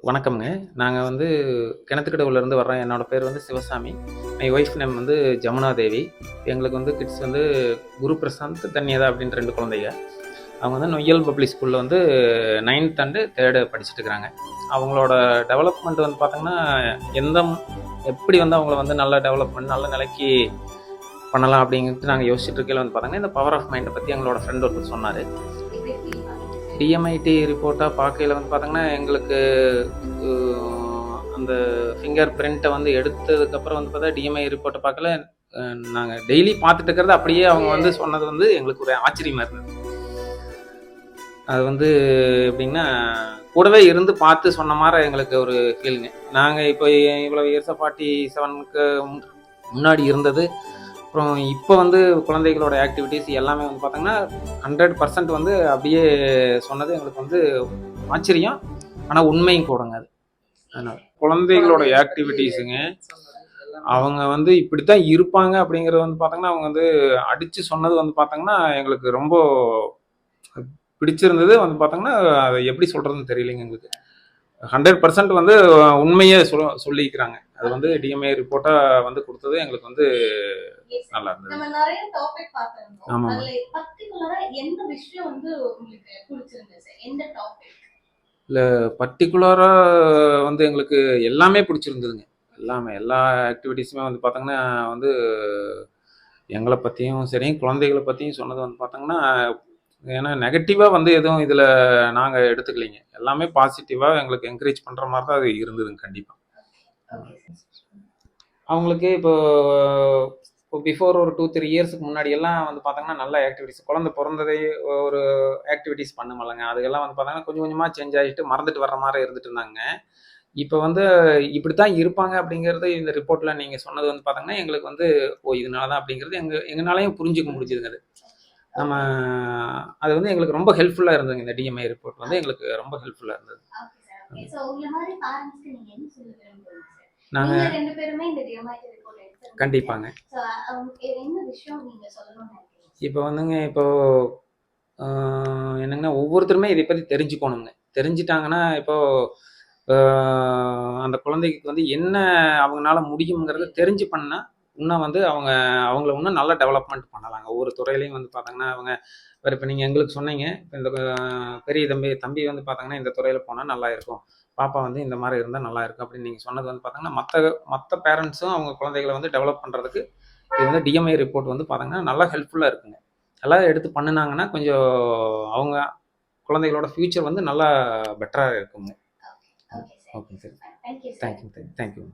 வணக்கம்ங்க. நாங்க வந்து கிணத்துக்கடவுலேருந்து வர்றோம். என்னோட பேர் வந்து சிவசாமி. மை ஒய்ஃப் நேம் வந்து ஜமுனா தேவி. எங்களுக்கு வந்து கிட்ஸ் வந்து குரு பிரசாந்த், தன்யதா அப்படின்னு 2 குழந்தைங்க. அவங்க வந்து நொய்யல் பப்ளிக் ஸ்கூல்ல வந்து 9த் அண்ட் 3 படிச்சுட்டு இருக்கிறாங்க. அவங்களோட டெவலப்மெண்ட் வந்து பார்த்தீங்கன்னா, எந்த எப்படி வந்து அவங்கள வந்து நல்லா டெவலப் பண்ணி நல்ல நிலைக்கு பண்ணலாம் அப்படிங்கிறது நாங்க யோசிச்சுட்டு இருக்கையில வந்து பார்த்தீங்கன்னா, இந்த பவர் ஆஃப் மைண்ட பத்தி எங்களோட ஃப்ரெண்ட் ஒருத்தர் சொன்னாரு. டிஎம்ஐடி ரிப்போர்ட்டா பார்க்கையில வந்து பார்த்தீங்கன்னா, எங்களுக்கு அந்த ஃபிங்கர் பிரிண்ட்டை வந்து எடுத்ததுக்கப்புறம் வந்து பார்த்தா டிஎம்ஐ ரிப்போர்ட்டை பார்க்கல. நாங்கள் டெய்லி பார்த்துட்டு இருக்கிறது அப்படியே அவங்க வந்து சொன்னது வந்து எங்களுக்கு ஒரு ஆச்சரியமா இருந்தது. அது வந்து எப்படின்னா, கூடவே இருந்து பார்த்து சொன்ன மாதிரி எங்களுக்கு ஒரு ஃபீலுங்க. நாங்கள் இப்போ இவ்வளோ இயர்ஸாக 47க்கு முன்னாடி இருந்தது. அப்புறம் இப்போ வந்து குழந்தைகளோட ஆக்டிவிட்டீஸ் எல்லாமே வந்து பார்த்தீங்கன்னா 100% வந்து அப்படியே சொன்னது எங்களுக்கு வந்து ஆச்சரியம். ஆனால் உண்மையும் கூடங்க அது. அதனால குழந்தைகளோட ஆக்டிவிட்டீஸுங்க அவங்க வந்து இப்படித்தான் இருப்பாங்க அப்படிங்கிறது வந்து பார்த்தீங்கன்னா, அவங்க வந்து அடித்து சொன்னது வந்து பார்த்தீங்கன்னா எங்களுக்கு ரொம்ப பிடிச்சிருந்தது. வந்து பார்த்தீங்கன்னா அதை எப்படி சொல்கிறதுன்னு தெரியலைங்க எங்களுக்கு. 100% வந்து உண்மையே சொல்லிக்கிறாங்க. அது வந்து டிஎம்ஏ ரிப்போர்ட்டாக வந்து கொடுத்தது எங்களுக்கு வந்து நல்லா இருந்தது. நம்ம நிறைய டாபிக் பார்த்திருந்தோம். ஆமா. அதுல பர்టిక్యులரா எந்த விஷயம் வந்து உங்களுக்கு பிடிச்சிருந்துச்சு? எந்த டாபிக்? இல்ல பர்ட்டிகுலரா வந்து எங்களுக்கு எல்லாமே பிடிச்சிருந்ததுங்க. எல்லாமே எல்லா ஆக்டிவிட்டீஸுமே வந்து பார்த்தீங்கன்னா வந்து எங்கள பத்தியும் சரி, குழந்தைகள பத்தியும் சொன்னது வந்து பார்த்தீங்கன்னா, ஏன்னா நெகட்டிவா வந்து எதுவும் இதுல நாங்க எடுத்துக்கலைங்க. எல்லாமே பாசிட்டிவா எங்களுக்கு என்கரேஜ் பண்ற மாரி தான் அது இருந்ததுங்க கண்டிப்பா. அவங்களுக்கு இப்போ பிஃபோர் ஒரு 2, 3 இயர்ஸ்க்கு முன்னாடி எல்லாம் வந்து பார்த்தீங்கன்னா, நல்ல ஆக்டிவிட்டீஸ் குழந்தை பொறந்ததே ஒரு ஆக்டிவிட்டீஸ் பண்ணுமல்லங்க. அதுக்கெல்லாம் வந்து பார்த்தீங்கன்னா, கொஞ்சம் கொஞ்சமா சேஞ்ச் ஆயிட்டு மறந்துட்டு வர்ற மாரி இருந்துட்டு இருந்தாங்க. இப்ப வந்து இப்படித்தான் இருப்பாங்க அப்படிங்கிறது இந்த ரிப்போர்ட்ல நீங்க சொன்னது வந்து பார்த்தீங்கன்னா, எங்களுக்கு வந்து இதனால தான் அப்படிங்கிறது எங்கனாலயும் புரிஞ்சுக்க முடிஞ்சதுங்க அது. நம்ம அது வந்து எங்களுக்கு ரொம்ப ஹெல்ப்ஃபுல்லா இருந்ததுங்க. இந்த டிஎம்ஐ ரிப்போர்ட் வந்து எங்களுக்கு ரொம்ப ஹெல்ப்ஃபுல்லா இருந்தது. Okay sir. உங்கள மாதிரி பேரண்ட்ஸ்க்கு நீங்க என்ன சொல்ல விரும்புறீங்க சார்? நாங்க நீங்க 2 பேருமே இந்த டிஎம்ஐ ரிப்போர்ட் எடுத்திருக்கீங்க. கண்டிப்பாங்க. சோ என்ன விஷயம் நீங்க சொல்லணும்னு நினைக்கிறீங்க? இப்ப வந்துங்க ஆ என்னங்கன்னா, ஒவ்வொருத்தருமே இதை பத்தி தெரிஞ்சுக்கணுங்க. தெரிஞ்சுட்டாங்கன்னா, இப்போ ஆ அந்த குழந்தைக்கு வந்து என்ன அவங்கனால முடியுங்கிறத தெரிஞ்சு பண்ணா, இன்னும் வந்து அவங்கள இன்னும் நல்லா டெவலப்மெண்ட் பண்ணலாங்க. ஒவ்வொரு துறையிலயும் வந்து பார்த்தாங்கன்னா, அவங்க இப்ப நீங்க எங்களுக்கு சொன்னீங்க. இந்த பெரிய தம்பி வந்து பார்த்தாங்கன்னா, இந்த துறையில போனா நல்லா இருக்கும். பாப்பா வந்து இந்த மாரி இருந்தா நல்லா இருக்கும் அப்படின்னு நீங்க சொன்னது வந்து பார்த்தாங்கன்னா, மத்த பேரண்ட்ஸும் அவங்க குழந்தைகள வந்து டெவலப் பண்றதுக்கு இது வந்து டிஎம்ஐ ரிப்போர்ட் வந்து பார்த்தாங்கன்னா, நல்லா ஹெல்ப்ஃபுல்லா இருக்குங்க. எல்லாம் எடுத்து பண்ணுனாங்கன்னா, கொஞ்சம் அவங்க குழந்தைகளோட ஃபியூச்சர் வந்து நல்லா பெட்டரா இருக்குங்க. Okay sir. ஓகேங்க sir. Thank you sir. Thank you.